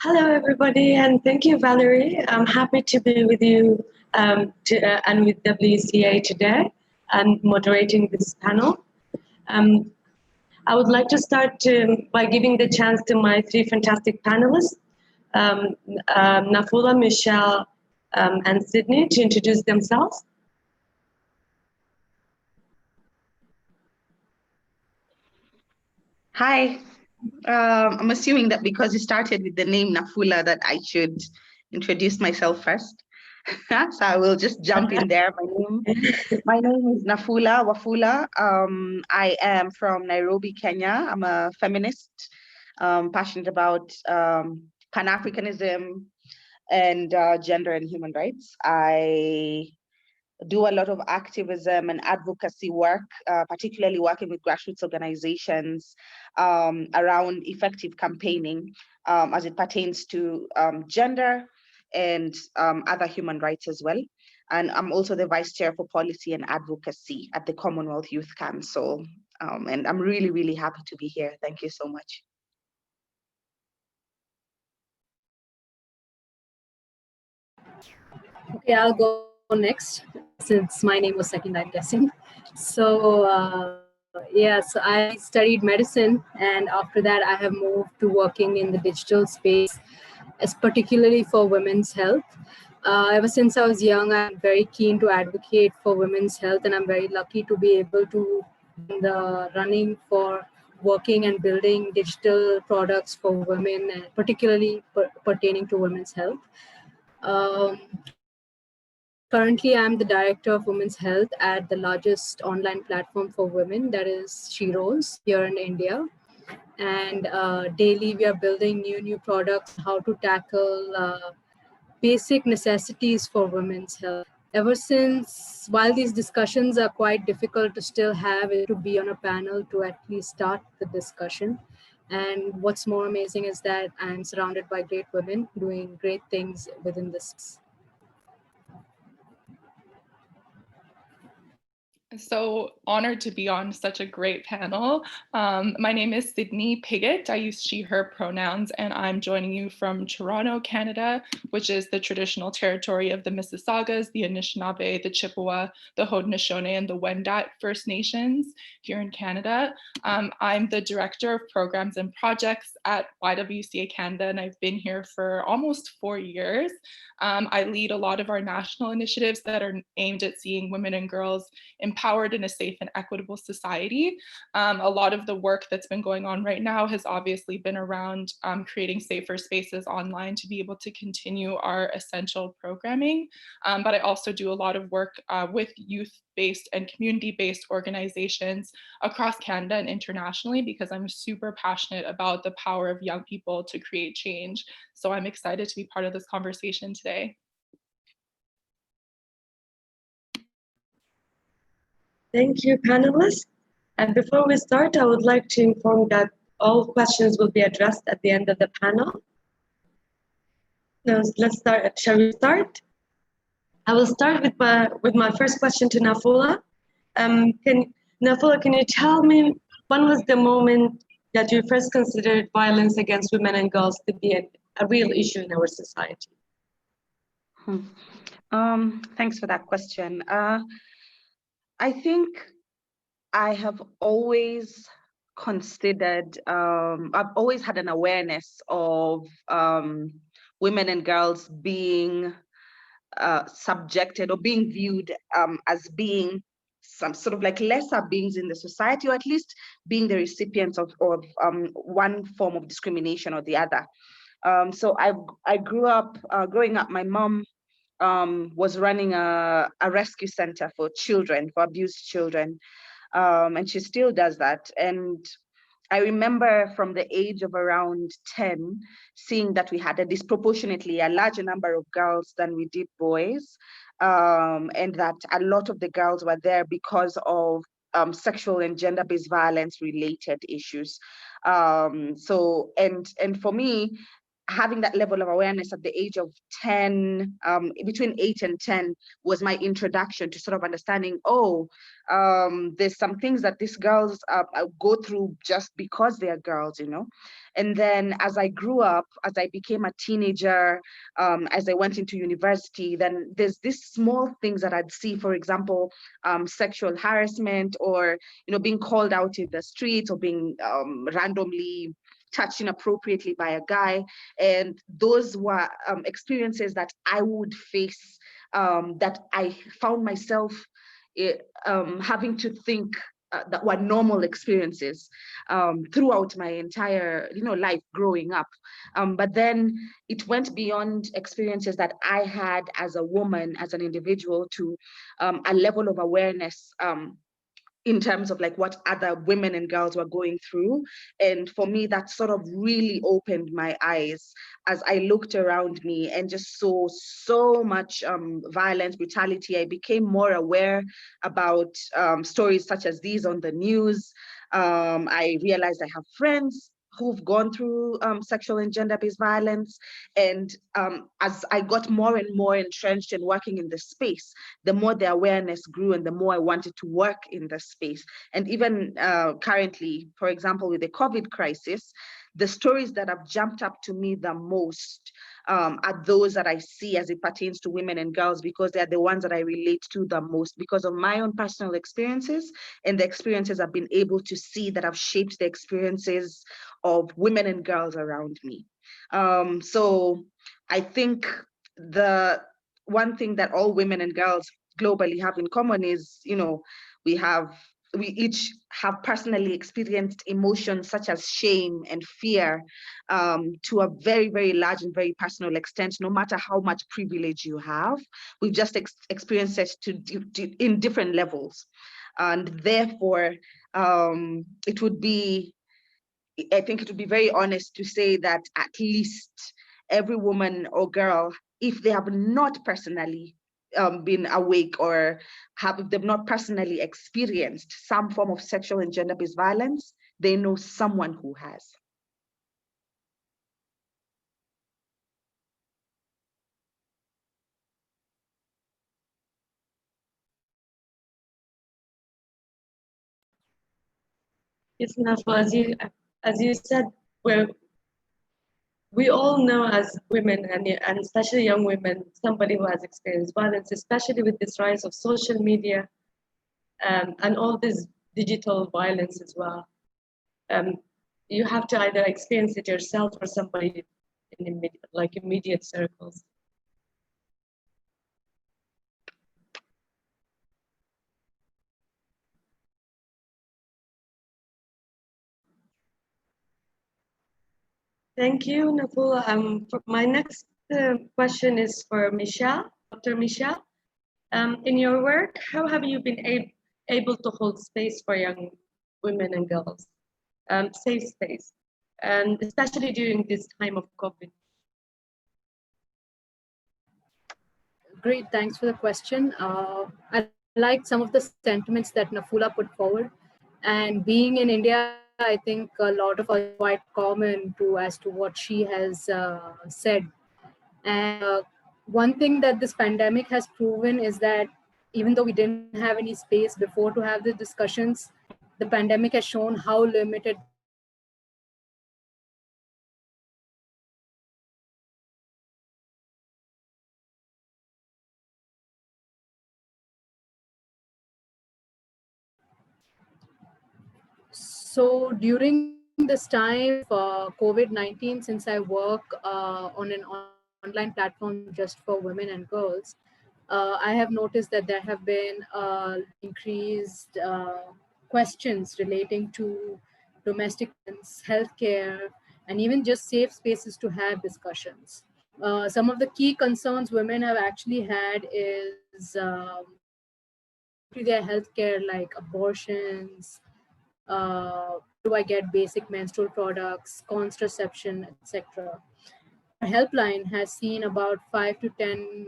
Hello, everybody, and thank you, Valerie. I'm happy to be with you and with WCA today and moderating this panel. Um, I would like to start by giving the chance to my three fantastic panelists, Nafula, Michelle, and Sydney, to introduce themselves. Hi, I'm assuming that because you started with the name Nafula that I should introduce myself first. So I will just jump in there. My name is Nafula Wafula. I am from Nairobi, Kenya. I'm a feminist, passionate about Pan-Africanism and gender and human rights. I do a lot of activism and advocacy work, particularly working with grassroots organizations around effective campaigning as it pertains to gender and other human rights as well. And I'm also the Vice Chair for Policy and Advocacy at the Commonwealth Youth Council. And I'm really, really happy to be here. Thank you so much. Okay, I'll go next since my name was second, I'm guessing. So yes, I studied medicine, and after that I have moved to working in the digital space, as particularly for women's health. Ever since I was young, I'm very keen to advocate for women's health, and I'm very lucky to be able to be in the running for working and building digital products for women, and particularly pertaining to women's health. Currently, I'm the Director of Women's Health at the largest online platform for women, that is Sheroes, here in India. And daily we are building new products, how to tackle basic necessities for women's health. Ever since, while these discussions are quite difficult to still have, to be on a panel to at least start the discussion. And what's more amazing is that I'm surrounded by great women doing great things within this. So honored to be on such a great panel. My name is Sydney Piggott. I use she, her pronouns, and I'm joining you from Toronto, Canada, which is the traditional territory of the Mississaugas, the Anishinaabe, the Chippewa, the Haudenosaunee, and the Wendat First Nations here in Canada. I'm the Director of Programs and Projects at YWCA Canada, and I've been here for almost 4 years. I lead a lot of our national initiatives that are aimed at seeing women and girls empowered in a safe and equitable society. A lot of the work that's been going on right now has obviously been around creating safer spaces online to be able to continue our essential programming. But I also do a lot of work with youth-based and community-based organizations across Canada and internationally, because I'm super passionate about the power of young people to create change. So I'm excited to be part of this conversation today. Thank you, panelists. And before we start, I would like to inform that all questions will be addressed at the end of the panel. So let's start. Shall we start? I will start with my first question to Nafula. Nafula, can you tell me when was the moment that you first considered violence against women and girls to be a real issue in our society? Thanks for that question. I think I have always considered, I've always had an awareness of women and girls being subjected or being viewed as being some sort of like lesser beings in the society, or at least being the recipients of one form of discrimination or the other. So I grew up, growing up, my mom was running a rescue center for children, for abused children. And she still does that. And I remember from the age of around 10, seeing that we had a disproportionately a larger number of girls than we did boys. And that a lot of the girls were there because of sexual and gender-based violence related issues. And for me, having that level of awareness at the age of 10, between 8 and 10 was my introduction to sort of understanding, there's some things that these girls go through just because they are girls, you know. And then as I grew up, as I became a teenager, as I went into university, then there's these small things that I'd see, for example, sexual harassment, or, you know, being called out in the streets, or being randomly touched inappropriately by a guy. And those were experiences that I would face, that I found myself having to think that were normal experiences throughout my entire, you know, life growing up. But then it went beyond experiences that I had as a woman, as an individual, to a level of awareness in terms of like what other women and girls were going through. And for me, that sort of really opened my eyes as I looked around me and just saw so much violence, brutality. I became more aware about stories such as these on the news. I realized I have friends who've gone through sexual and gender-based violence. And as I got more and more entrenched in working in this space, the more the awareness grew and the more I wanted to work in this space. And even currently, for example, with the COVID crisis, the stories that have jumped up to me the most are those that I see as it pertains to women and girls, because they're the ones that I relate to the most because of my own personal experiences and the experiences I've been able to see that have shaped the experiences of women and girls around me. So I think the one thing that all women and girls globally have in common is, you know, we each have personally experienced emotions such as shame and fear to a very, very large and very personal extent, no matter how much privilege you have. We've just experienced it in different levels. And therefore, it would be, I think it would be very honest to say that at least every woman or girl, if they have not personally been awake, or they've not personally experienced some form of sexual and gender-based violence, they know someone who has. Yes, Nafua, as you said, we all know as women, and especially young women, somebody who has experienced violence, especially with this rise of social media and all this digital violence as well. You have to either experience it yourself or somebody in immediate circles. Thank you, Nafula. My next question is for Michelle, Dr. Michelle. In your work, how have you been able to hold space for young women and girls, safe space, and especially during this time of COVID? Great, thanks for the question. I like some of the sentiments that Nafula put forward. And being in India, I think a lot of us are quite common as to what she has said. And one thing that this pandemic has proven is that even though we didn't have any space before to have the discussions, the pandemic has shown how limited So during this time of COVID-19, since I work on an online platform just for women and girls, I have noticed that there have been increased questions relating to domestic violence, healthcare, and even just safe spaces to have discussions. Some of the key concerns women have actually had is their healthcare, like abortions, do I get basic menstrual products, contraception, etc. Our helpline has seen about 5 to 10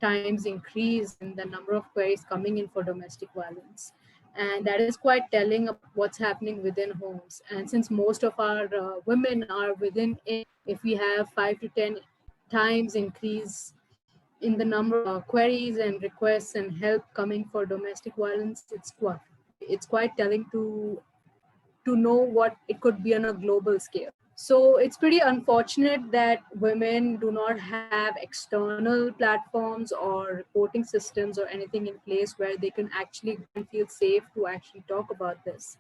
times increase in the number of queries coming in for domestic violence. And that is quite telling of what's happening within homes. And since most of our women are within, if we have 5 to 10 times increase in the number of queries and requests and help coming for domestic violence, it's quite telling to know what it could be on a global scale. So it's pretty unfortunate that women do not have external platforms or reporting systems or anything in place where they can actually feel safe to actually talk about this.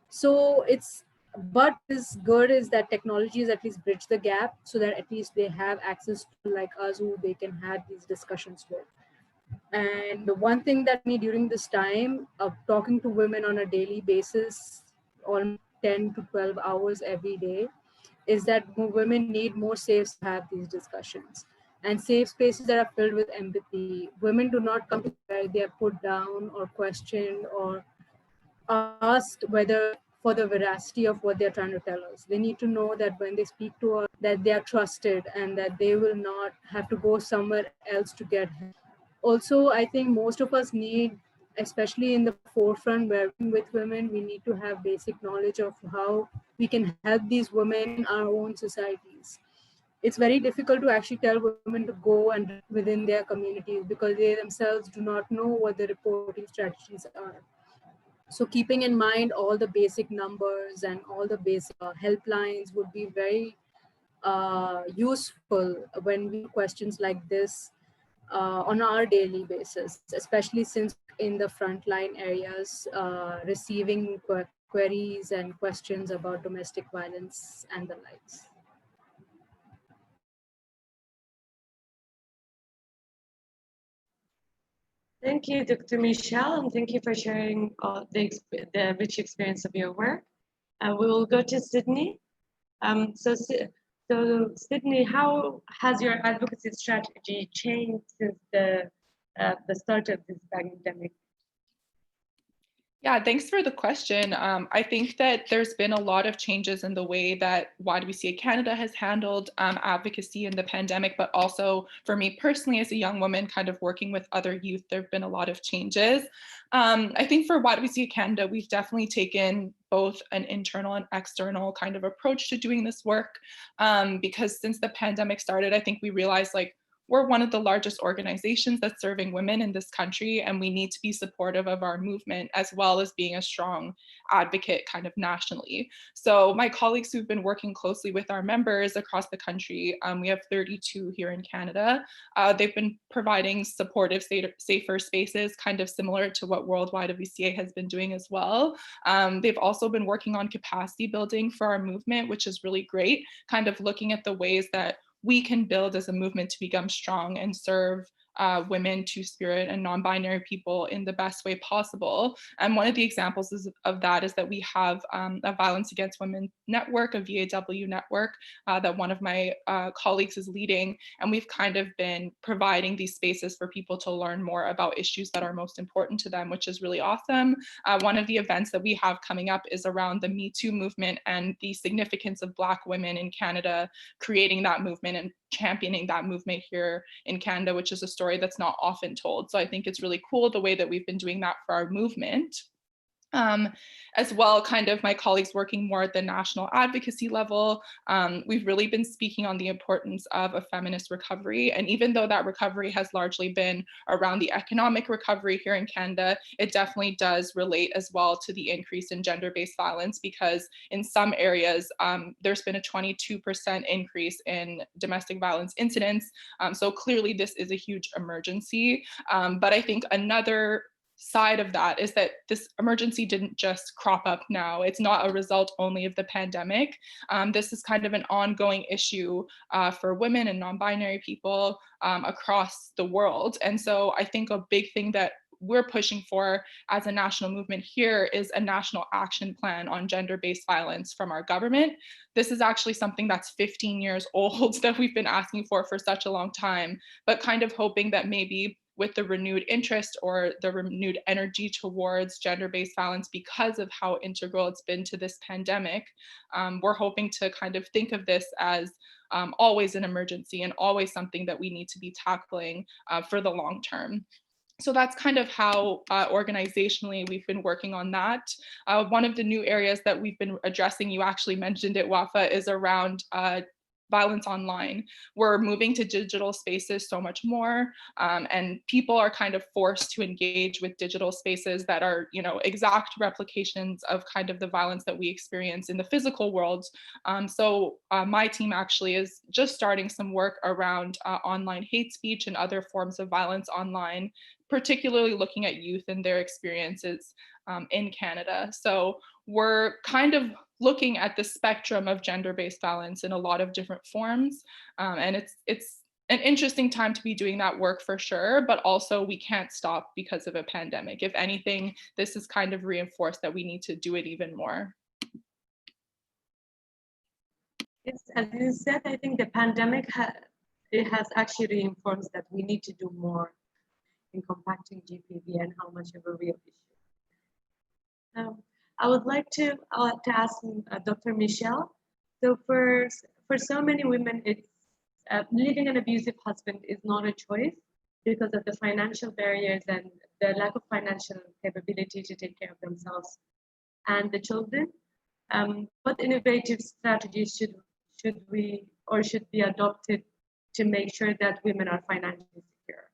So but what is good is that technologies at least bridge the gap so that at least they have access to like us who they can have these discussions with. And the one thing that me during this time of talking to women on a daily basis, almost 10 to 12 hours every day, is that women need more safe to have these discussions and safe spaces that are filled with empathy. Women do not come to where they are put down or questioned or asked whether for the veracity of what they're trying to tell us. They need to know that when they speak to us, that they are trusted and that they will not have to go somewhere else to get help. Also, I think most of us need, especially in the forefront where with women, we need to have basic knowledge of how we can help these women in our own societies. It's very difficult to actually tell women to go and within their communities because they themselves do not know what the reporting strategies are. So keeping in mind all the basic numbers and all the basic helplines would be very useful when we do questions like this on our daily basis, especially since in the frontline areas, receiving queries and questions about domestic violence and the likes. Thank you, Dr. Michelle, and thank you for sharing the rich experience of your work. We will go to Sydney. So Sydney, how has your advocacy strategy changed since the start of this pandemic? Yeah, thanks for the question. I think that there's been a lot of changes in the way that YWCA Canada has handled advocacy in the pandemic, but also for me personally as a young woman kind of working with other youth, there have been a lot of changes. I think for YWCA Canada, we've definitely taken both an internal and external kind of approach to doing this work because since the pandemic started, I think we realized like, we're one of the largest organizations that's serving women in this country, and we need to be supportive of our movement as well as being a strong advocate kind of nationally. So my colleagues who've been working closely with our members across the country, we have 32 here in Canada, they've been providing supportive, safer spaces, kind of similar to what Worldwide WCA has been doing as well. They've also been working on capacity building for our movement, which is really great, kind of looking at the ways that we can build as a movement to become strong and serve women, two-spirit, and non-binary people in the best way possible. And one of the examples of that is that we have a Violence Against Women network, a VAW network that one of my colleagues is leading. And we've kind of been providing these spaces for people to learn more about issues that are most important to them, which is really awesome. One of the events that we have coming up is around the Me Too movement and the significance of Black women in Canada creating that movement and championing that movement here in Canada, which is a story that's not often told. So I think it's really cool the way that we've been doing that for our movement. As well, kind of my colleagues working more at the national advocacy level, we've really been speaking on the importance of a feminist recovery. And even though that recovery has largely been around the economic recovery here in Canada, it definitely does relate as well to the increase in gender-based violence, because in some areas, there's been a 22% increase in domestic violence incidents. So clearly this is a huge emergency. But I think another side of that is that this emergency didn't just crop up now. It's not a result only of the pandemic. This is kind of an ongoing issue for women and non-binary people across the world. And so I think a big thing that we're pushing for as a national movement here is a national action plan on gender-based violence from our government. This is actually something that's 15 years old that we've been asking for such a long time, but kind of hoping that maybe with the renewed interest or the renewed energy towards gender-based violence because of how integral it's been to this pandemic, we're hoping to kind of think of this as always an emergency and always something that we need to be tackling for the long term. So that's kind of how organizationally we've been working on that. One of the new areas that we've been addressing, you actually mentioned it, Wafa, is around violence online. We're moving to digital spaces so much more, and people are kind of forced to engage with digital spaces that are, you know, exact replications of kind of the violence that we experience in the physical world. So my team actually is just starting some work around online hate speech and other forms of violence online, particularly looking at youth and their experiences in Canada. So we're kind of looking at the spectrum of gender-based violence in a lot of different forms. And it's an interesting time to be doing that work for sure, but also we can't stop because of a pandemic. If anything, this is kind of reinforced that we need to do it even more. Yes, as you said, I think the pandemic has actually reinforced that we need to do more in compacting GPV and how much of a real issue. I would like to ask Dr. Michelle. So for so many women, it's leaving an abusive husband is not a choice because of the financial barriers and the lack of financial capability to take care of themselves and the children. What innovative strategies should be adopted to make sure that women are financially secure?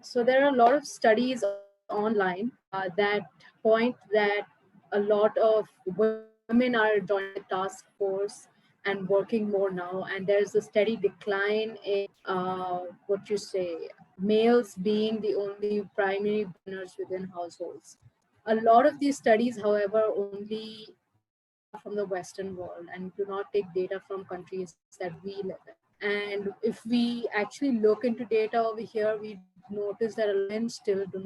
So there are a lot of studies online that point that a lot of women are joining the task force and working more now, and there's a steady decline in males being the only primary earners within households. A lot of these studies, however, only from the Western world and do not take data from countries that we live in. And if we actually look into data over here, we notice that women still do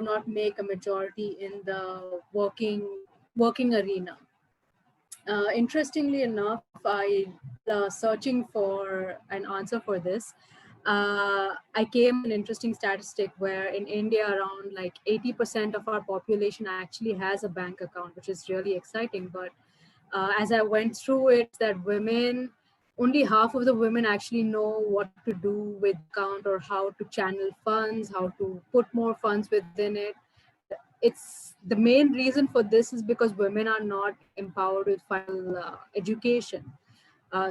not make a majority in the working arena. Interestingly enough, I searching for an answer for this. I came an interesting statistic where in India, around like 80% of our population actually has a bank account, which is really exciting. But as I went through it, that women, only half of the women actually know what to do with account or how to channel funds, how to put more funds within it. It's the main reason for this is because women are not empowered with financial education.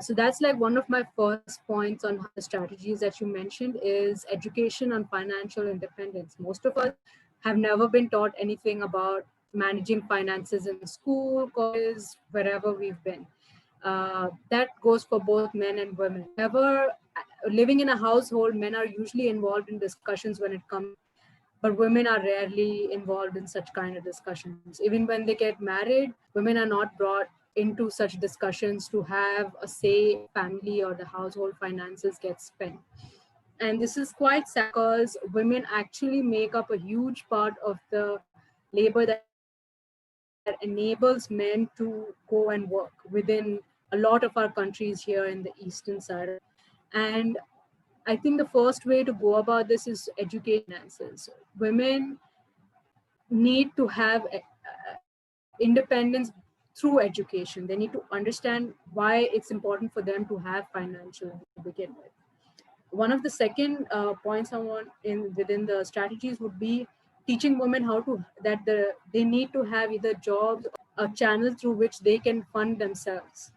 So that's like one of my first points on the strategies that you mentioned is education on financial independence. Most of us have never been taught anything about managing finances in school, college, wherever we've been. That goes for both men and women. However, living in a household, men are usually involved in discussions when it comes, but women are rarely involved in such kind of discussions. Even when they get married, women are not brought into such discussions to have a say family or the household finances get spent. And this is quite sad because women actually make up a huge part of the labor that enables men to go and work within a lot of our countries here in the eastern side. And I think the first way to go about this is educate finances. Women need to have independence through education. They need to understand why it's important for them to have financial to begin with. One of the second points I want in within the strategies would be teaching women how to they need to have either jobs or a channel through which they can fund themselves.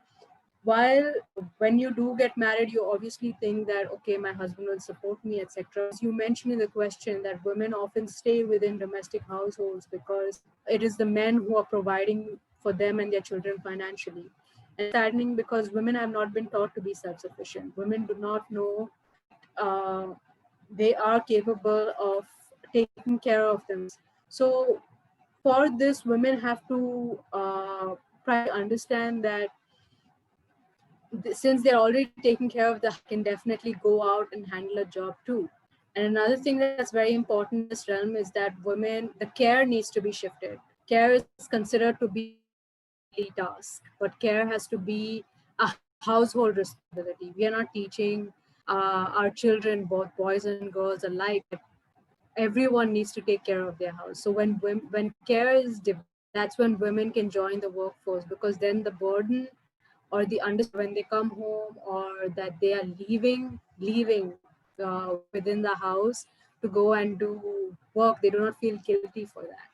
While when you do get married, you obviously think that, okay, my husband will support me, etc. As you mentioned in the question that women often stay within domestic households because it is the men who are providing for them and their children financially. And it's saddening because women have not been taught to be self-sufficient. Women do not know they are capable of taking care of them. So for this, women have to try to understand that since they're already taking care of can definitely go out and handle a job too. And another thing that's very important in this realm is that the care needs to be shifted. Care is considered to be a task, but care has to be a household responsibility. We are not teaching our children, both boys and girls alike, that everyone needs to take care of their house. So when care is developed, that's when women can join the workforce, because then the burden or the when they come home, or that they are leaving within the house to go and do work, they do not feel guilty for that.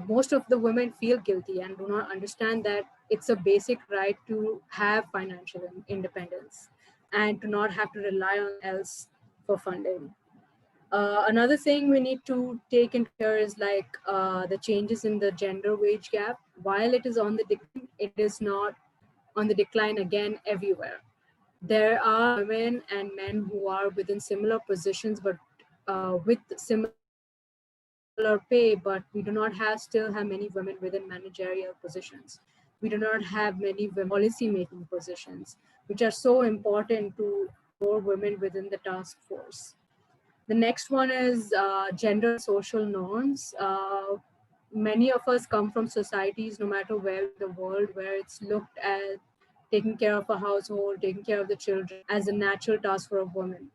Most of the women feel guilty and do not understand that it's a basic right to have financial independence and to not have to rely on else for funding. Another thing we need to take into care is like the changes in the gender wage gap. While it is on the decline, it is not on the decline again everywhere. There are women and men who are within similar positions, but with similar pay, but we do not still have many women within managerial positions. We do not have many women policy making positions, which are so important to more women within the task force. The next one is gender and social norms. Many of us come from societies, no matter where in the world, where it's looked at taking care of a household, taking care of the children as a natural task for a woman.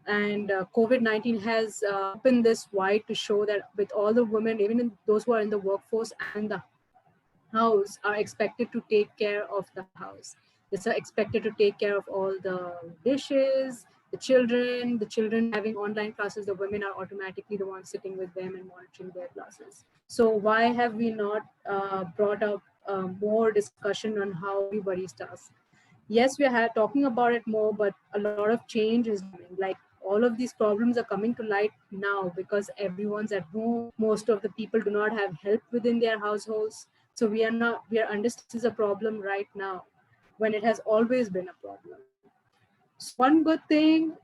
And COVID-19 has opened this wide to show that with all the women, even in those who are in the workforce and the house, are expected to take care of the house. They're expected to take care of all the dishes, the children having online classes, the women are automatically the ones sitting with them and monitoring their classes. So why have we not brought up more discussion on how everybody's task? Yes, we are talking about it more, but a lot of change is coming. Like all of these problems are coming to light now because everyone's at home. Most of the people do not have help within their households. So we are understanding this is a problem right now when it has always been a problem. So one good thing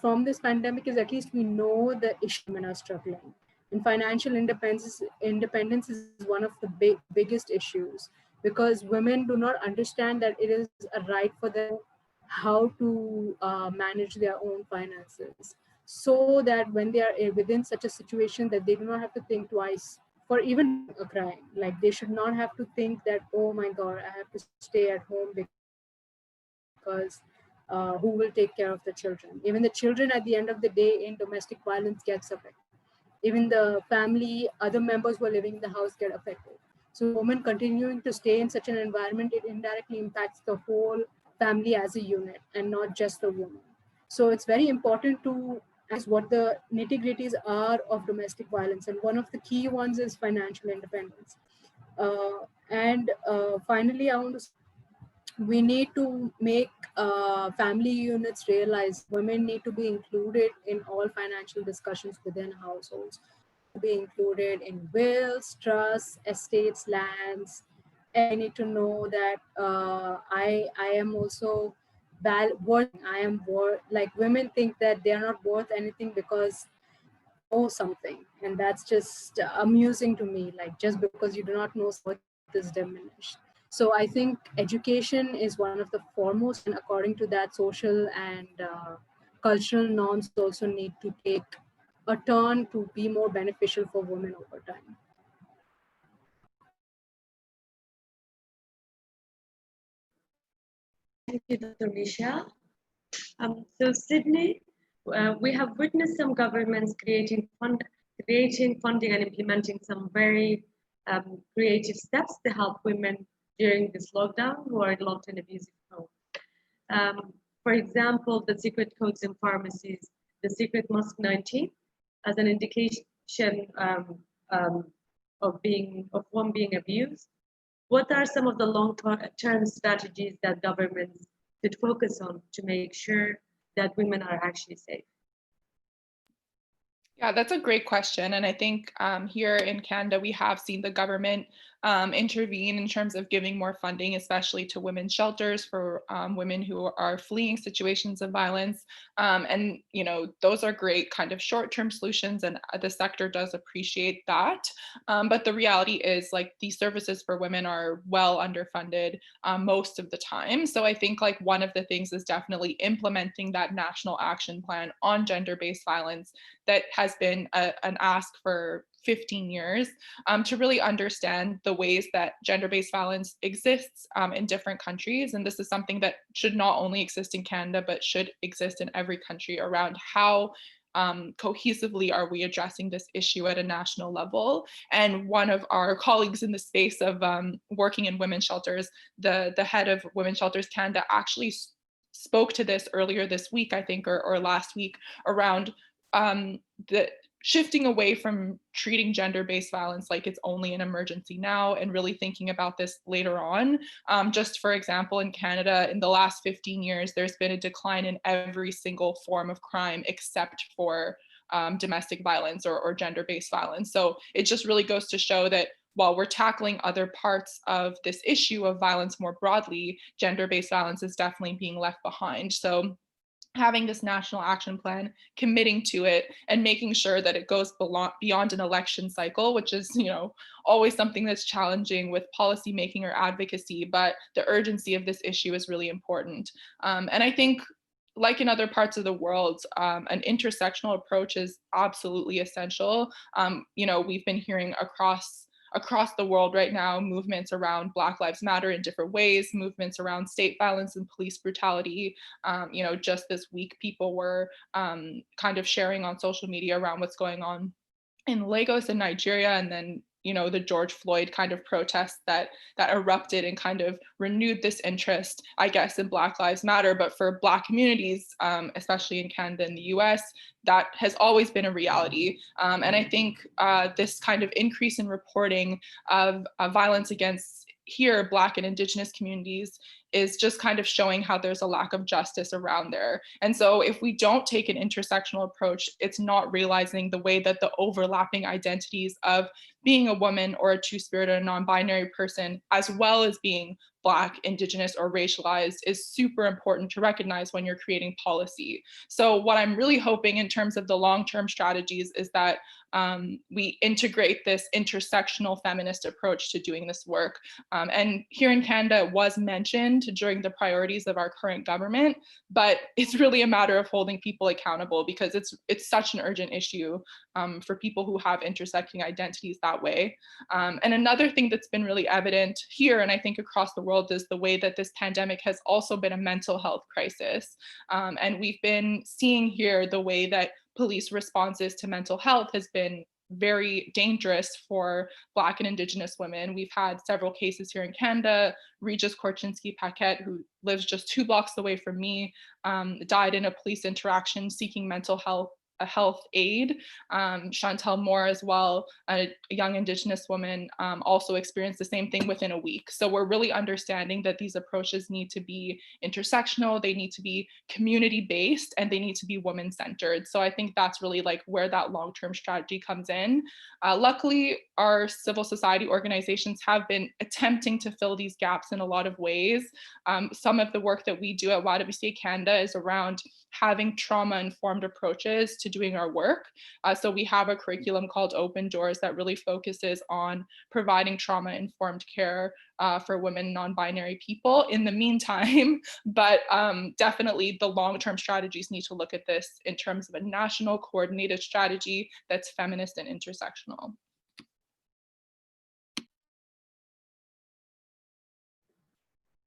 from this pandemic is at least we know the issue women are struggling. And financial independence is one of the biggest issues because women do not understand that it is a right for them how to manage their own finances, so that when they are within such a situation that they do not have to think twice for even a crime. Like they should not have to think that, oh my God, I have to stay at home because who will take care of the children? Even the children at the end of the day in domestic violence gets affected. Even the family, other members who are living in the house get affected. So the woman continuing to stay in such an environment, it indirectly impacts the whole family as a unit and not just the woman. So it's very important to analyze what the nitty-gritties are of domestic violence. And one of the key ones is financial independence. And finally, I want to say we need to make family units realize women need to be included in all financial discussions within households, to be included in wills, trusts, estates, lands. And they need to know that I am also I am worth, like women think that they are not worth anything because they know something, and that's just amusing to me. Like just because you do not know, worth is diminished. So I think education is one of the foremost, and according to that, social and cultural norms also need to take a turn to be more beneficial for women over time. Thank you, Dr. Michelle. So Sydney, we have witnessed some governments creating funding and implementing some very creative steps to help women during this lockdown who are locked in abusive homes. For example, the secret codes in pharmacies, the secret Mosque 19, as an indication um, of one being abused. What are some of the long-term strategies that governments should focus on to make sure that women are actually safe? Yeah, that's a great question. And I think here in Canada, we have seen the government intervene in terms of giving more funding, especially to women's shelters for women who are fleeing situations of violence. And, you know, those are great kind of short-term solutions, and the sector does appreciate that. But the reality is, like, these services for women are well underfunded most of the time. So I think like one of the things is definitely implementing that national action plan on gender-based violence that has been an ask for 15 years, to really understand the ways that gender-based violence exists in different countries. And this is something that should not only exist in Canada, but should exist in every country, around how cohesively are we addressing this issue at a national level? And one of our colleagues in the space of working in women's shelters, the head of Women's Shelters Canada, actually spoke to this earlier this week, I think, or last week, around the shifting away from treating gender-based violence like it's only an emergency now and really thinking about this later on. Just for example, in Canada, in the last 15 years, there's been a decline in every single form of crime except for domestic violence or gender-based violence. So it just really goes to show that while we're tackling other parts of this issue of violence more broadly, gender-based violence is definitely being left behind. So having this national action plan, committing to it, and making sure that it goes beyond an election cycle, which is, always something that's challenging with policy making or advocacy, but the urgency of this issue is really important. And I think, like in other parts of the world, an intersectional approach is absolutely essential. We've been hearing across the world right now, movements around Black Lives Matter in different ways, movements around state violence and police brutality. Just this week, people were kind of sharing on social media around what's going on in Lagos in Nigeria, and then the George Floyd kind of protests that erupted and kind of renewed this interest, I guess, in Black Lives Matter. But for Black communities, especially in Canada and the US, that has always been a reality. And I think this kind of increase in reporting of violence against here Black and Indigenous communities is just kind of showing how there's a lack of justice around there. And so if we don't take an intersectional approach, it's not realizing the way that the overlapping identities of being a woman or a two-spirit or a non-binary person, as well as being Black, Indigenous, or racialized, is super important to recognize when you're creating policy. So what I'm really hoping in terms of the long-term strategies is that we integrate this intersectional feminist approach to doing this work. And here in Canada, it was mentioned during the priorities of our current government, but it's really a matter of holding people accountable, because it's such an urgent issue for people who have intersecting identities that way. And another thing that's been really evident here, and I think across the world, is the way that this pandemic has also been a mental health crisis. And we've been seeing here the way that police responses to mental health has been very dangerous for Black and Indigenous women. We've had several cases here in Canada. Regis Korchinski-Paquette, who lives just 2 blocks away from me, died in a police interaction seeking mental health aid. Chantel Moore as well, a young Indigenous woman, also experienced the same thing within a week. So we're really understanding that these approaches need to be intersectional, they need to be community-based, and they need to be women-centered. So I think that's really like where that long-term strategy comes in. Luckily, our civil society organizations have been attempting to fill these gaps in a lot of ways. Some of the work that we do at YWCA Canada is around having trauma-informed approaches to doing our work. So we have a curriculum called Open Doors that really focuses on providing trauma-informed care for women, non-binary people in the meantime. But definitely the long-term strategies need to look at this in terms of a national coordinated strategy that's feminist and intersectional.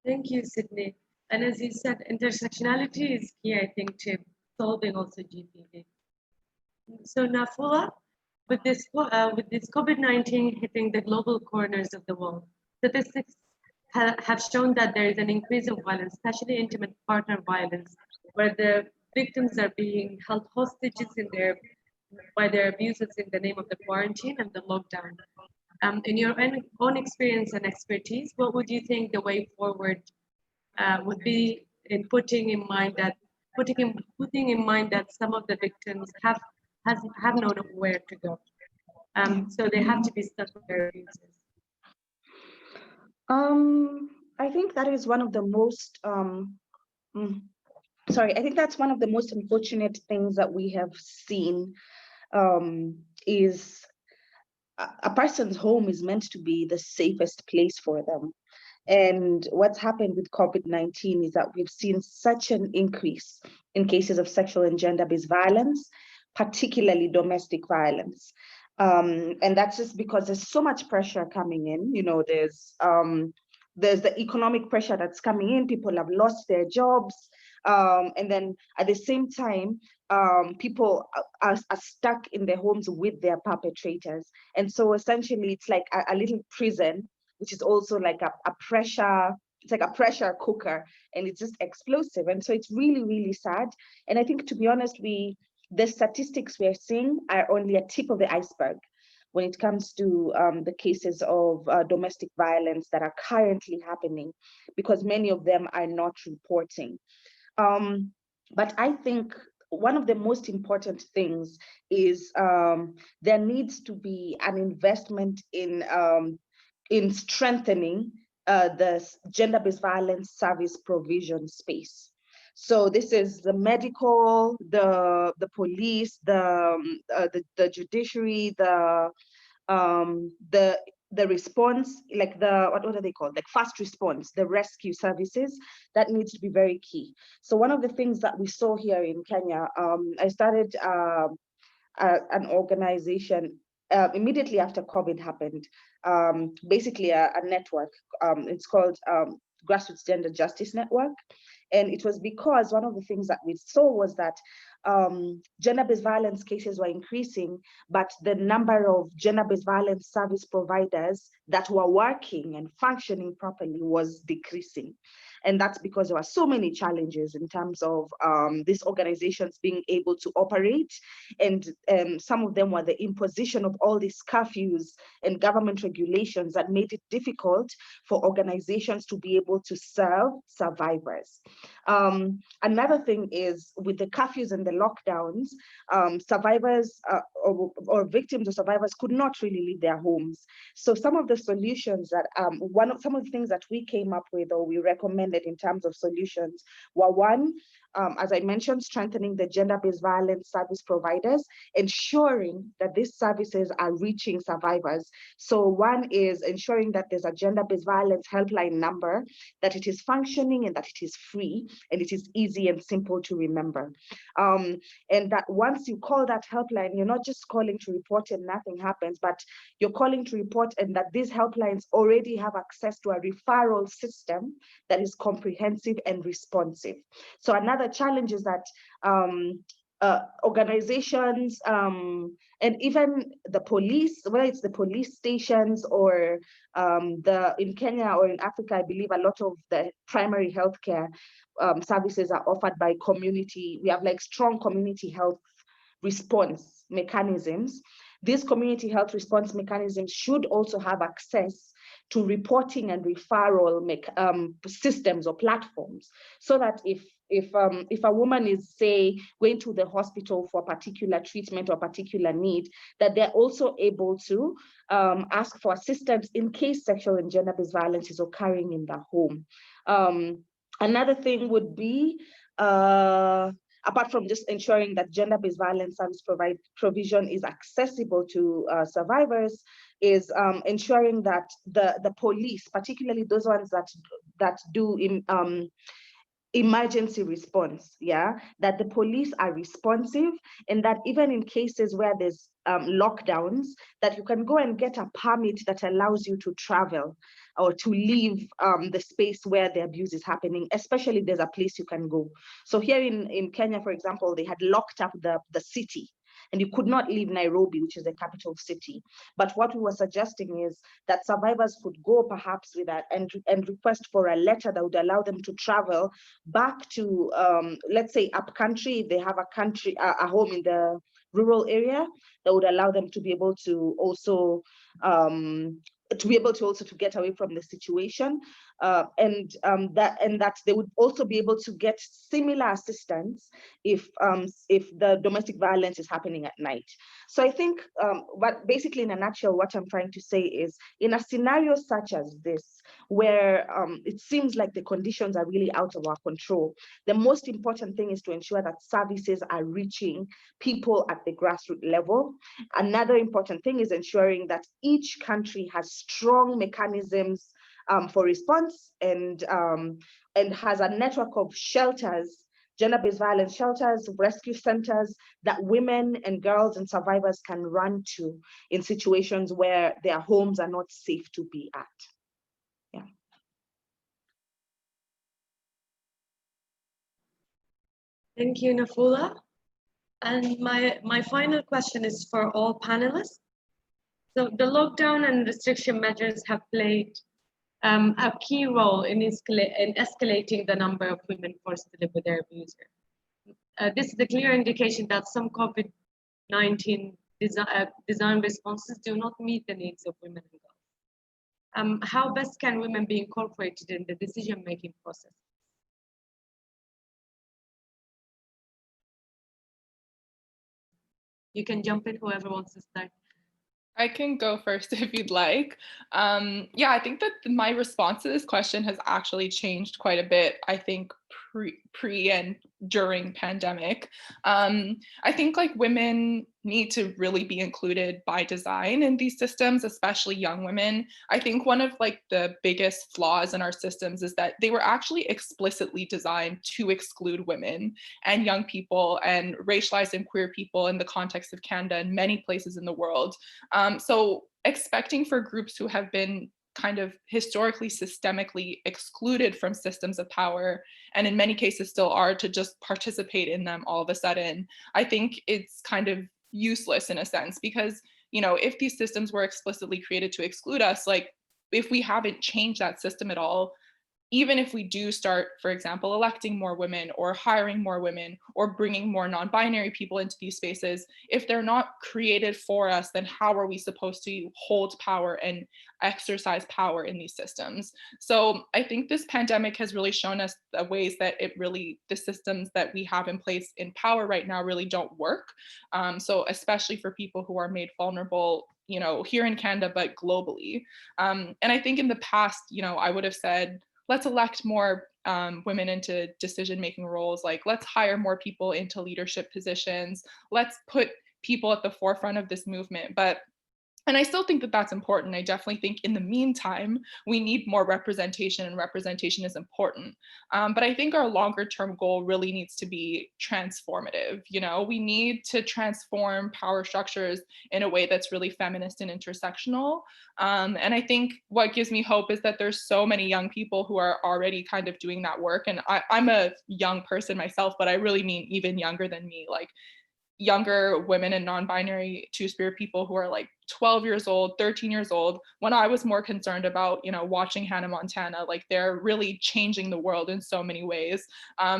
Thank you, Sydney. And as you said, intersectionality is key, I think, to solving also GBV. So Nafula, with this COVID-19 hitting the global corners of the world, statistics have shown that there is an increase of violence, especially intimate partner violence, where the victims are being held hostages by their abusers in the name of the quarantine and the lockdown. In your own experience and expertise, what would you think the way forward would be in putting in mind that some of the victims have known where to go, so they have to be stuck with their abusers? I think that is one of the most I think that's one of the most unfortunate things that we have seen, is a person's home is meant to be the safest place for them. And what's happened with COVID-19 is that we've seen such an increase in cases of sexual and gender-based violence, particularly domestic violence. And that's just because there's so much pressure coming in. There's the economic pressure that's coming in. People have lost their jobs. And then at the same time, people are stuck in their homes with their perpetrators. And so essentially it's like a little prison, which is also like a pressure, it's like a pressure cooker, and it's just explosive. And so it's really, really sad. And I think, to be honest, the statistics we're seeing are only a tip of the iceberg when it comes to the cases of domestic violence that are currently happening, because many of them are not reporting. But I think one of the most important things is there needs to be an investment in strengthening the gender-based violence service provision space. So this is the medical, the police, the judiciary, the response, like what are they called? Like fast response, the rescue services, that needs to be very key. So one of the things that we saw here in Kenya, I started an organization immediately after COVID happened, basically a network. It's called Grassroots Gender Justice Network. And it was because one of the things that we saw was that gender-based violence cases were increasing, but the number of gender-based violence service providers that were working and functioning properly was decreasing. And that's because there were so many challenges in terms of these organizations being able to operate. And some of them were the imposition of all these curfews and government regulations that made it difficult for organizations to be able to serve survivors. Another thing is, with the curfews and the lockdowns, survivors or victims or survivors could not really leave their homes. So some of the solutions that, some of the things that we came up with or we recommended in terms of solutions were, one, as I mentioned, strengthening the gender-based violence service providers, ensuring that these services are reaching survivors. So one is ensuring that there's a gender-based violence helpline number, that it is functioning and that it is free and it is easy and simple to remember. And that once you call that helpline, you're not just calling to report and nothing happens, but you're calling to report, and that these helplines already have access to a referral system that is comprehensive and responsive. So another challenge is that organizations and even the police, whether it's the police stations or in Kenya or in Africa, I believe a lot of the primary healthcare services are offered by community. We have like strong community health response mechanisms. These community health response mechanisms should also have access to reporting and referral systems or platforms, so that if a woman is, say, going to the hospital for a particular treatment or particular need, that they're also able to ask for assistance in case sexual and gender-based violence is occurring in the home. Another thing would be, apart from just ensuring that gender-based violence service provision is accessible to survivors, is ensuring that the police, particularly those ones that do emergency response, that the police are responsive, and that even in cases where there's lockdowns, that you can go and get a permit that allows you to travel or to leave the space where the abuse is happening, especially if there's a place you can go. So here in Kenya, for example, they had locked up the city, and you could not leave Nairobi, which is the capital city. But what we were suggesting is that survivors could go perhaps with that and request for a letter that would allow them to travel back to, let's say, upcountry, if they have a home in the rural area, that would allow them to be able to also to get away from the situation, and that they would also be able to get similar assistance if the domestic violence is happening at night. So I think, but basically in a nutshell, what I'm trying to say is, in a scenario such as this, where it seems like the conditions are really out of our control, the most important thing is to ensure that services are reaching people at the grassroots level. Another important thing is ensuring that each country has strong mechanisms for response, and has a network of shelters, gender-based violence shelters, rescue centers that women and girls and survivors can run to in situations where their homes are not safe to be at. Yeah. Thank you, Nafula. And my final question is for all panelists. So the lockdown and restriction measures have played a key role in escalating the number of women forced to live with their abuser. This is a clear indication that some COVID-19 design responses do not meet the needs of women and girls. How best can women be incorporated in the decision-making process? You can jump in, whoever wants to start. I can go first if you'd like. Yeah, I think that my response to this question has actually changed quite a bit, I think pre and during pandemic. I think like women need to really be included by design in these systems, especially young women. I think one of like the biggest flaws in our systems is that they were actually explicitly designed to exclude women and young people and racialized and queer people in the context of Canada and many places in the world. So expecting for groups who have been kind of historically systemically excluded from systems of power, and in many cases still are, to just participate in them all of a sudden, I think it's kind of useless in a sense, because, you know, if these systems were explicitly created to exclude us, like if we haven't changed that system at all, even if we do start, for example, electing more women or hiring more women or bringing more non-binary people into these spaces, if they're not created for us, then how are we supposed to hold power and exercise power in these systems? So I think this pandemic has really shown us the ways that the systems that we have in place in power right now really don't work. So especially for people who are made vulnerable, you know, here in Canada, but globally. And I think in the past, you know, I would have said, let's elect more women into decision-making roles, like let's hire more people into leadership positions, let's put people at the forefront of this movement. And I still think that that's important. I definitely think in the meantime, we need more representation, and representation is important. But I think our longer term goal really needs to be transformative. You know, we need to transform power structures in a way that's really feminist and intersectional. And I think what gives me hope is that there's so many young people who are already kind of doing that work. And I'm a young person myself, but I really mean even younger than me, like younger women and non-binary two-spirit people who are like 12 years old, 13 years old, when I was more concerned about, you know, watching Hannah Montana, like they're really changing the world in so many ways.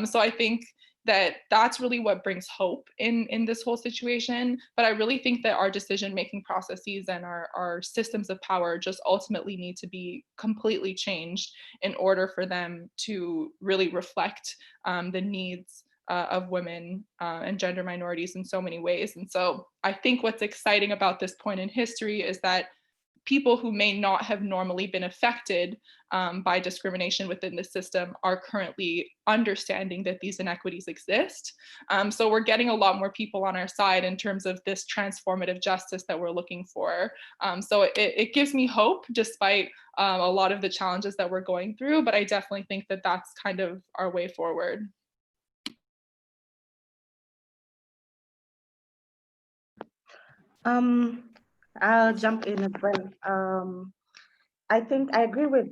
So I think that that's really what brings hope in this whole situation. But I really think that our decision-making processes and our systems of power just ultimately need to be completely changed in order for them to really reflect the needs of women and gender minorities in so many ways. And so I think what's exciting about this point in history is that people who may not have normally been affected by discrimination within the system are currently understanding that these inequities exist. So we're getting a lot more people on our side in terms of this transformative justice that we're looking for. So it gives me hope despite a lot of the challenges that we're going through, but I definitely think that that's kind of our way forward. I'll jump in as well. I think I agree with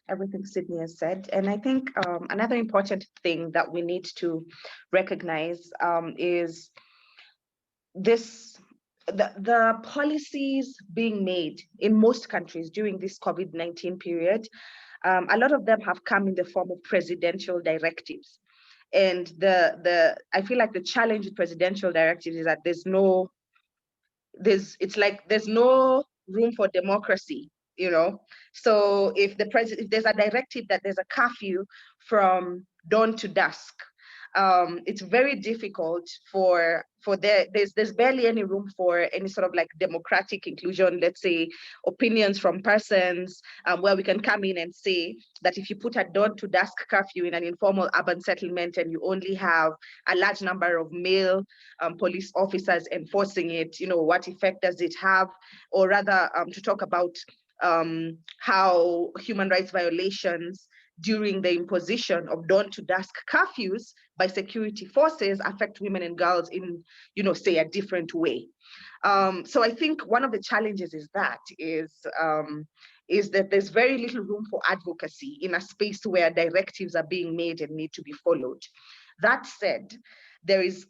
everything Sydney has said. And I think another important thing that we need to recognize is the policies being made in most countries during this COVID-19 period. A lot of them have come in the form of presidential directives. And I feel like the challenge with presidential directives is that there's no room for democracy, you know. So if there's a directive that there's a curfew from dawn to dusk, it's very difficult there's barely any room for any sort of like democratic inclusion, let's say opinions from persons, where we can come in and say that if you put a dawn to dusk curfew in an informal urban settlement and you only have a large number of male police officers enforcing it, you know, what effect does it have? Or rather, to talk about how human rights violations during the imposition of dawn to dusk curfews by security forces affect women and girls in, you know, say a different way. So I think one of the challenges is that there's very little room for advocacy in a space where directives are being made and need to be followed. That said, there is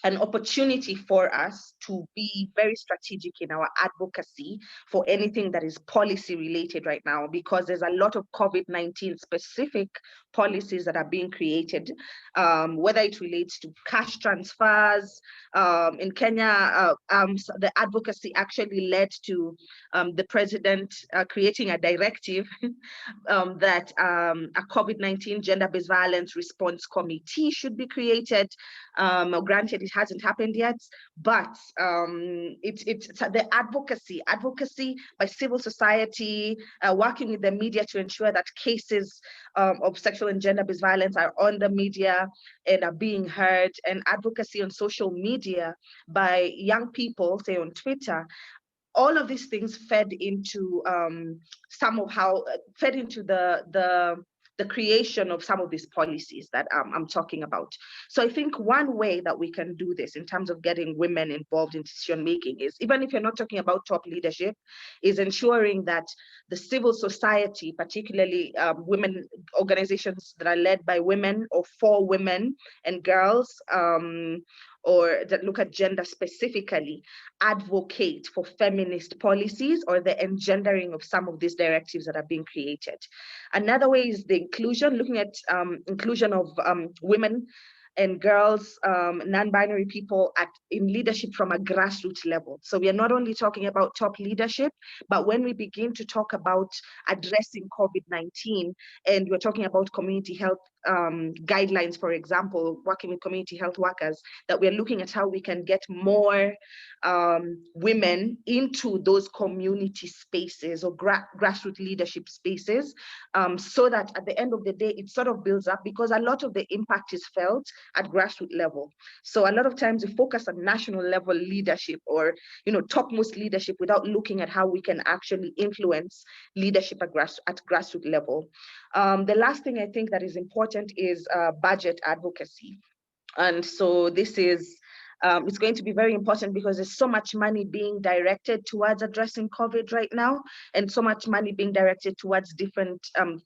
an opportunity for us to be very strategic in our advocacy for anything that is policy related right now, because there's a lot of COVID-19 specific policies that are being created, whether it relates to cash transfers. In Kenya, the advocacy actually led to the president creating a directive that a COVID-19 gender-based violence response committee should be created. Granted, it hasn't happened yet, but it's the advocacy by civil society, working with the media to ensure that cases of sexual and gender-based violence are on the media and are being heard, and advocacy on social media by young people, say on Twitter. All of these things fed into the creation of some of these policies that I'm talking about. So I think one way that we can do this in terms of getting women involved in decision making is, even if you're not talking about top leadership, is ensuring that the civil society, particularly women organizations that are led by women or for women and girls, or that look at gender specifically, advocate for feminist policies or the engendering of some of these directives that are being created. Another way is the inclusion, looking at inclusion of women and girls, non-binary people in leadership from a grassroots level. So we are not only talking about top leadership, but when we begin to talk about addressing COVID-19, and we're talking about community health guidelines, for example, working with community health workers, that we're looking at how we can get more women into those community spaces or grassroots leadership spaces, so that at the end of the day, it sort of builds up, because a lot of the impact is felt at grassroots level. So a lot of times we focus on national level leadership or topmost leadership without looking at how we can actually influence leadership at grassroots level. The last thing I think that is important is budget advocacy. And so this is it's going to be very important, because there's so much money being directed towards addressing COVID right now, and so much money being directed towards different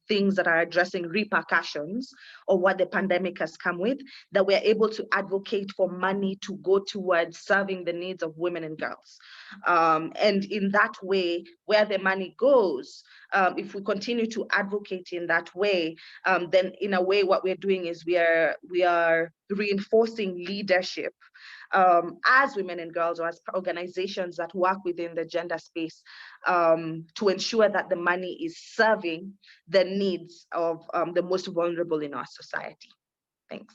things that are addressing repercussions of what the pandemic has come with, that we're able to advocate for money to go towards serving the needs of women and girls. And in that way, where the money goes, if we continue to advocate in that way, then in a way what we're doing is we are reinforcing leadership as women and girls, or as organizations that work within the gender space, to ensure that the money is serving the needs of the most vulnerable in our society. Thanks.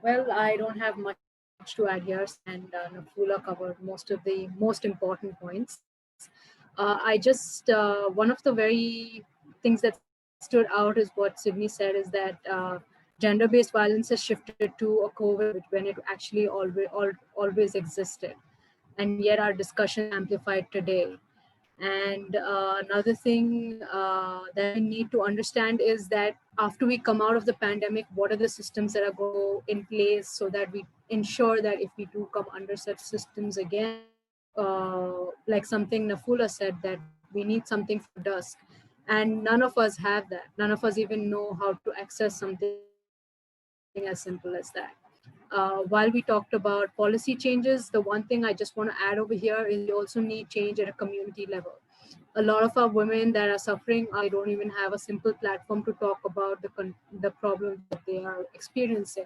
Well, I don't have much to add here, and Nafula covered most of the most important points. I just, one of the very things that stood out is what Sydney said, is that gender-based violence has shifted to a COVID when it actually always existed. And yet our discussion amplified today. And another thing that we need to understand is that after we come out of the pandemic, what are the systems that are going in place so that we ensure that if we do come under such systems again, like something Nafula said, that we need something for dusk. And none of us have that. None of us even know how to access something as simple as that. While we talked about policy changes, the one thing I just want to add over here is we also need change at a community level. A lot of our women that are suffering, they don't even have a simple platform to talk about the problems that they are experiencing.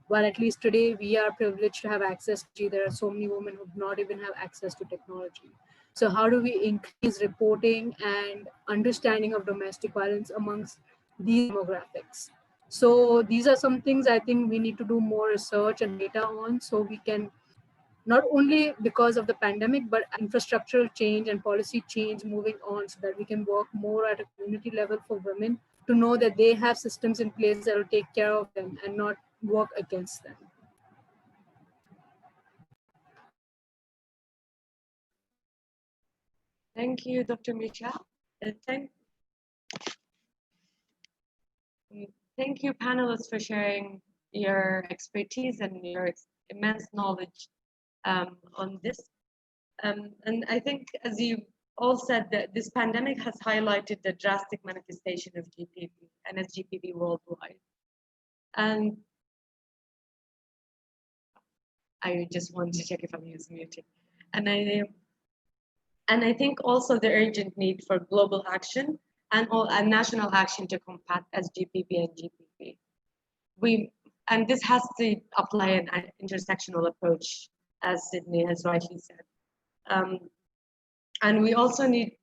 While at least today we are privileged to have access to, there are so many women who do not even have access to technology. So how do we increase reporting and understanding of domestic violence amongst these demographics? So these are some things I think we need to do more research and data on, so we can, not only because of the pandemic, but infrastructural change and policy change moving on, so that we can work more at a community level for women to know that they have systems in place that will take care of them and not work against them. Thank you, Dr. Michelle. Thank you, panelists, for sharing your expertise and your immense knowledge on this. And I think, as you all said that this pandemic has highlighted the drastic manifestation of GPV and SGPV worldwide. And I just want to check if I'm using muted. And I think also the urgent need for global action and national action to combat SGPV and GPV. And this has to apply an intersectional approach, as Sydney has rightly said. And we also need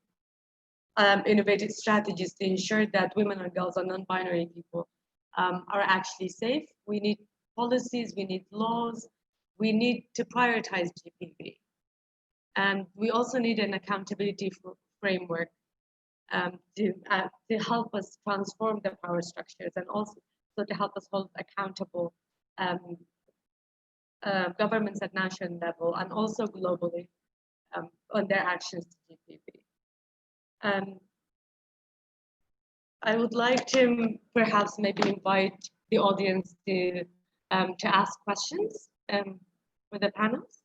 innovative strategies to ensure that women and girls and non-binary people are actually safe. We need policies, we need laws, we need to prioritize GPV. And we also need an accountability framework to help us transform the power structures, and also to help us hold accountable governments at national level and also globally on their actions to GPV. I would like to perhaps maybe invite the audience to ask questions for the panels.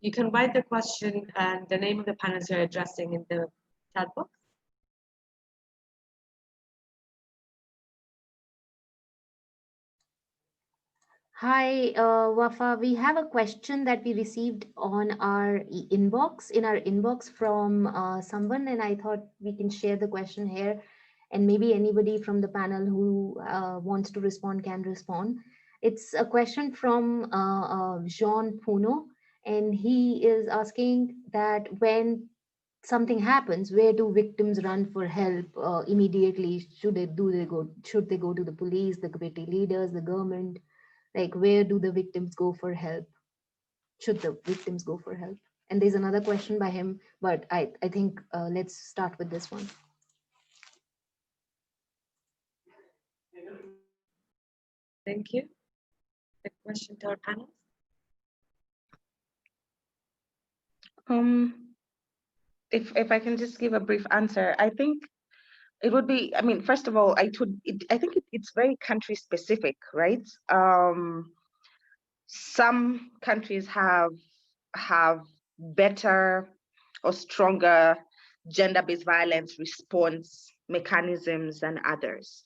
You can write the question and the name of the panels you're addressing in the chat box. Hi, Wafa. We have a question that we received on our inbox from someone, and I thought we can share the question here, and maybe anybody from the panel who wants to respond can respond. It's a question from Jean Puno, and he is asking that when something happens, where do victims run for help immediately? Should they go to the police, the community leaders, the government? Like, where do the victims go for help? Should the victims go for help? And there's another question by him, but I think let's start with this one. Thank you. The question to our panel. If I can just give a brief answer, I think it would be, I mean, first of all, I think it's very country specific, right? Some countries have better or stronger gender-based violence response mechanisms than others.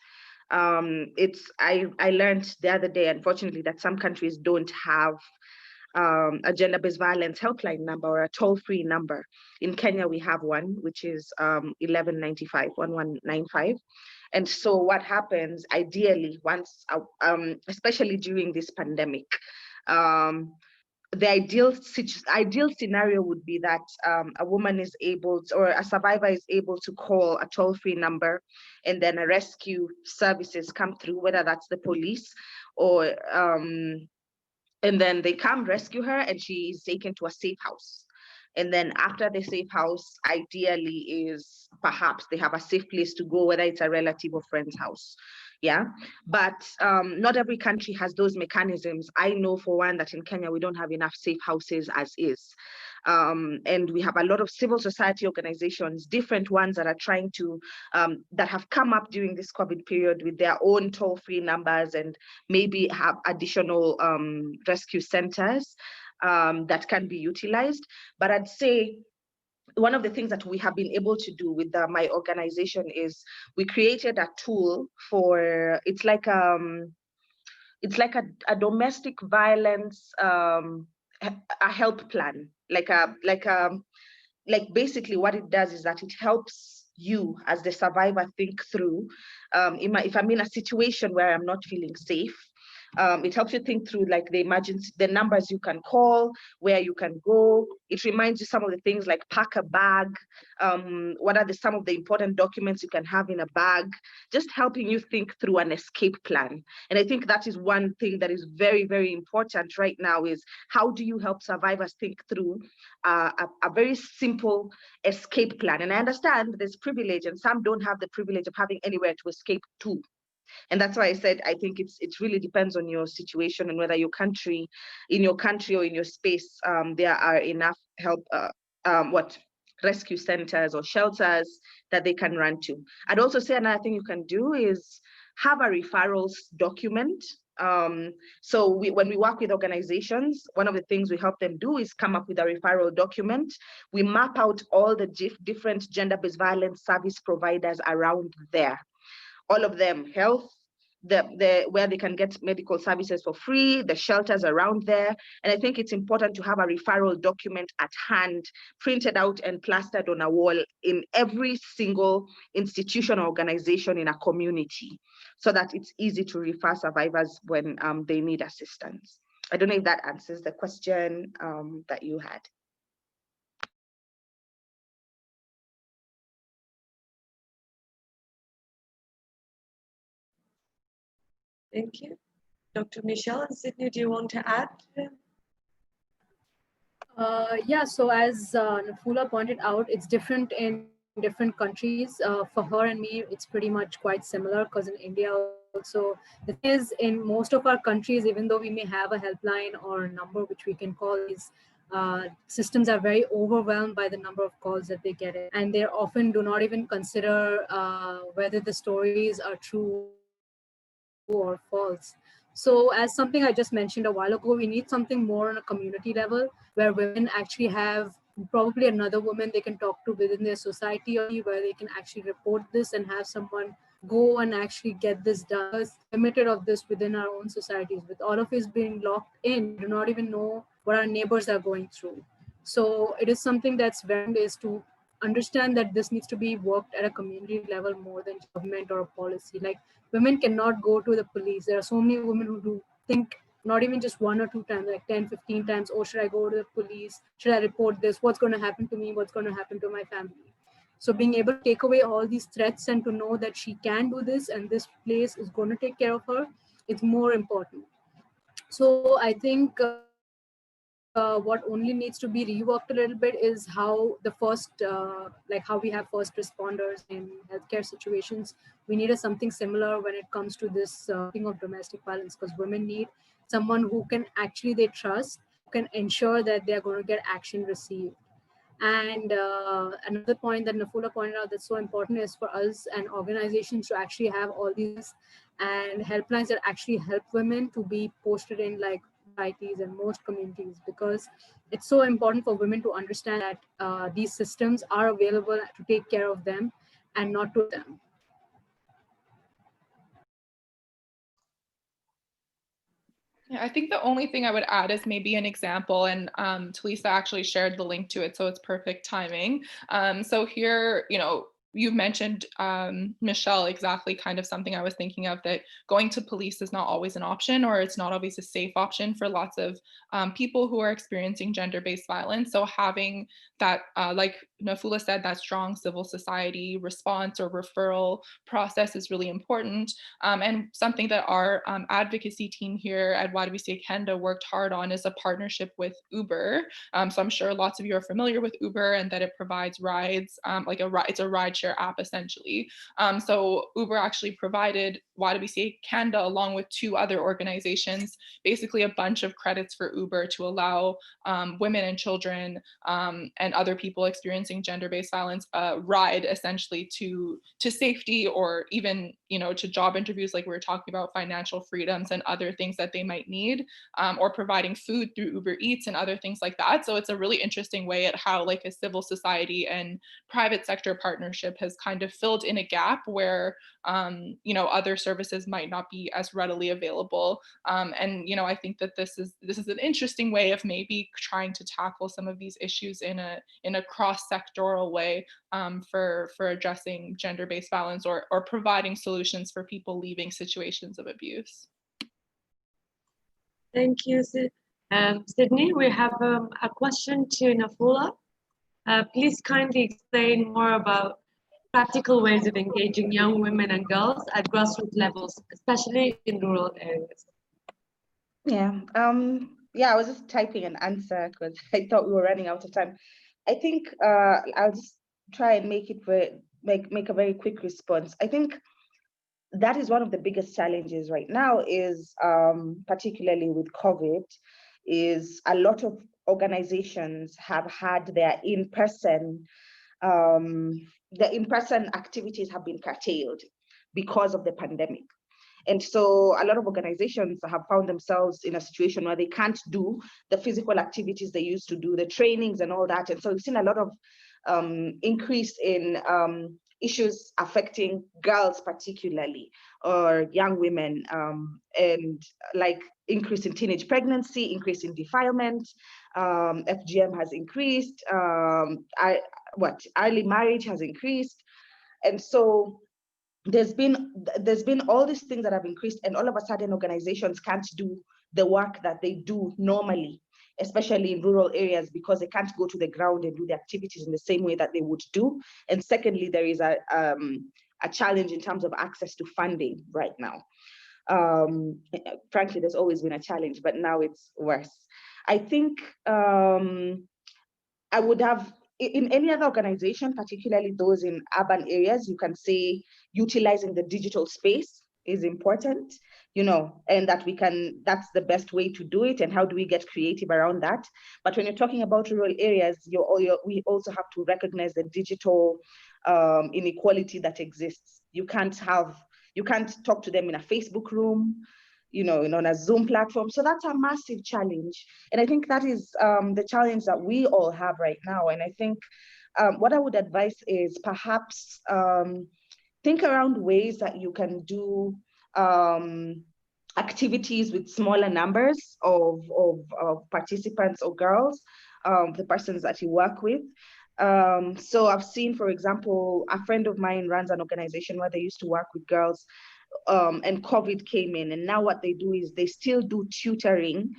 I learned the other day, unfortunately, that some countries don't have a gender-based violence helpline number or a toll-free number. In Kenya, we have one, which is 1195. And so what happens ideally once, especially during this pandemic, the ideal scenario would be that a woman is able to, or a survivor is able to call a toll-free number, and then a rescue services come through, whether that's the police or and then they come rescue her, and she is taken to a safe house. And then after the safe house, ideally is perhaps they have a safe place to go, whether it's a relative or friend's house. Yeah, but not every country has those mechanisms. I know for one that in Kenya, we don't have enough safe houses as is. And we have a lot of civil society organizations, different ones that are trying to, that have come up during this COVID period with their own toll-free numbers and maybe have additional rescue centers that can be utilized. But I'd say one of the things that we have been able to do with my organization is we created a tool for, it's like a domestic violence, a help plan, like basically what it does is that it helps you as the survivor think through, if I'm in a situation where I'm not feeling safe, It helps you think through like the numbers you can call, where you can go. It reminds you some of the things like pack a bag, what are some of the important documents you can have in a bag, just helping you think through an escape plan. And I think that is one thing that is very, very important right now, is how do you help survivors think through a very simple escape plan. And I understand there's privilege, and some don't have the privilege of having anywhere to escape to. And that's why I said I think it really depends on your situation and whether in your country or in your space there are enough help rescue centers or shelters that they can run to. I'd also say another thing you can do is have a referrals document. So when we work with organizations, one of the things we help them do is come up with a referral document. We map out all the different gender-based violence service providers around there. All of them, health, where they can get medical services for free, the shelters around there. And I think it's important to have a referral document at hand, printed out and plastered on a wall in every single institution or organization in a community, so that it's easy to refer survivors when they need assistance. I don't know if that answers the question that you had. Thank you. Dr. Michelle and Sydney, do you want to add? Yeah, so as Nafula pointed out, it's different in different countries. For her and me, it's pretty much quite similar, because in India also, the thing is, in most of our countries, even though we may have a helpline or a number which we can call, these systems are very overwhelmed by the number of calls that they get in, and they often do not even consider whether the stories are true or false. So as something I just mentioned a while ago, we need something more on a community level, where women actually have probably another woman they can talk to within their society, or where they can actually report this and have someone go and actually get this done. Because limited of this within our own societies, with all of us being locked in, we do not even know what our neighbors are going through. So it is something that's very is to understand that this needs to be worked at a community level more than government or a policy. Like, women cannot go to the police. There are so many women who do think not even just one or two times, like 10, 15 times, oh, should I go to the police? Should I report this? What's going to happen to me? What's going to happen to my family? So being able to take away all these threats and to know that she can do this and this place is going to take care of her, it's more important. So I think what only needs to be reworked a little bit is how the first, like how we have first responders in healthcare situations. We need something similar when it comes to this thing of domestic violence, because women need someone who can actually they trust, who can ensure that they are going to get action received. And another point that Nafula pointed out that's so important is for us and organizations to actually have all these and helplines that actually help women to be posted in like societies and most communities, because it's so important for women to understand that these systems are available to take care of them and not to them. Yeah, I think the only thing I would add is maybe an example, and Talisa actually shared the link to it, so it's perfect timing. So here, you mentioned, Michelle, exactly kind of something I was thinking of, that going to police is not always an option, or it's not always a safe option for lots of people who are experiencing gender-based violence. So having that, like Nafula said, that strong civil society response or referral process is really important. And something that our advocacy team here at YWCA Canada worked hard on is a partnership with Uber. So I'm sure lots of you are familiar with Uber and that it provides rides, it's a rideshare app essentially. So Uber actually provided YWCA Canada, along with 2 other organizations, basically a bunch of credits for Uber to allow women and children and other people experiencing gender-based violence ride essentially to safety, or even to job interviews, like we were talking about, financial freedoms and other things that they might need, or providing food through Uber Eats and other things like that. So it's a really interesting way at how like a civil society and private sector partnership has kind of filled in a gap where other services might not be as readily available. And I think that this is an interesting way of maybe trying to tackle some of these issues in a cross-sectoral way, for addressing gender-based violence or providing solutions for people leaving situations of abuse. Thank you, Sydney. We have a question to Nafula. Please kindly explain more about practical ways of engaging young women and girls at grassroots levels, especially in rural areas. Yeah, I was just typing an answer because I thought we were running out of time. I think I'll just try and make it make a very quick response. I think that is one of the biggest challenges right now is particularly with COVID, is a lot of organizations have had their in-person activities have been curtailed because of the pandemic. And so a lot of organizations have found themselves in a situation where they can't do the physical activities they used to do, the trainings and all that. And so we've seen a lot of increase in issues affecting girls particularly, or young women, and like increase in teenage pregnancy, increase in defilement, FGM has increased, early marriage has increased. And so there's been all these things that have increased, and all of a sudden organizations can't do the work that they do normally, especially in rural areas, because they can't go to the ground and do the activities in the same way that they would do. And secondly, there is a challenge in terms of access to funding right now. Frankly, there's always been a challenge, but now it's worse. I think I would have, in any other organization, particularly those in urban areas, you can say utilizing the digital space is important, and that's the best way to do it. And how do we get creative around that? But when you're talking about rural areas, we also have to recognize the digital inequality that exists. You can't talk to them in a Facebook room, on a Zoom platform. So that's a massive challenge. And I think that is the challenge that we all have right now. And I think what I would advise is perhaps think around ways that you can do activities with smaller numbers of participants or girls, the persons that you work with. So I've seen, for example, a friend of mine runs an organization where they used to work with girls, and COVID came in, and now what they do is they still do tutoring.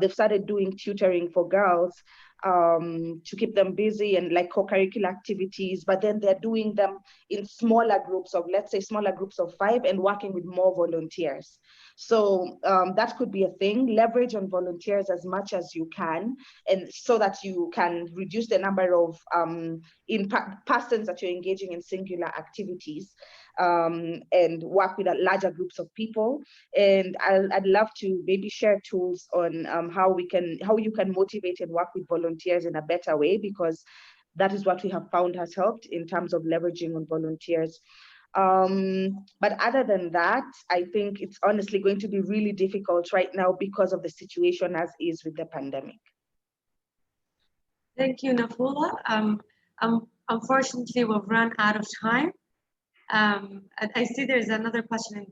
They've started doing tutoring for girls to keep them busy and like co-curricular activities, but then they're doing them in smaller groups of, let's say, smaller groups of 5, and working with more volunteers. So that could be a thing. Leverage on volunteers as much as you can, and so that you can reduce the number of persons that you're engaging in singular activities, and work with larger groups of people. And I'd love to maybe share tools on how you can motivate and work with volunteers in a better way, because that is what we have found has helped in terms of leveraging on volunteers. But other than that, I think it's honestly going to be really difficult right now because of the situation as is with the pandemic. Thank you, Nafula. Unfortunately, we've run out of time. And I see there's another question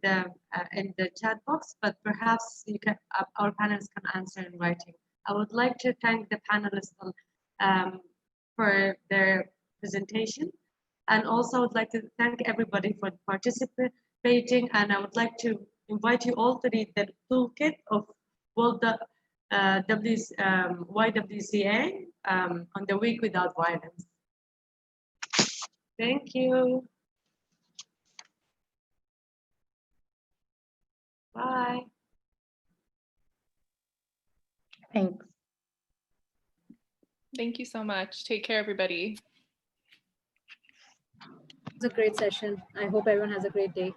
in the chat box, but perhaps our panelists can answer in writing. I would like to thank the panelists for their presentation, and also I would like to thank everybody for participating. And I would like to invite you all to read the toolkit of World YWCA on the Week Without Violence. Thank you. Bye. Thanks. Thank you so much. Take care, everybody. It was a great session. I hope everyone has a great day.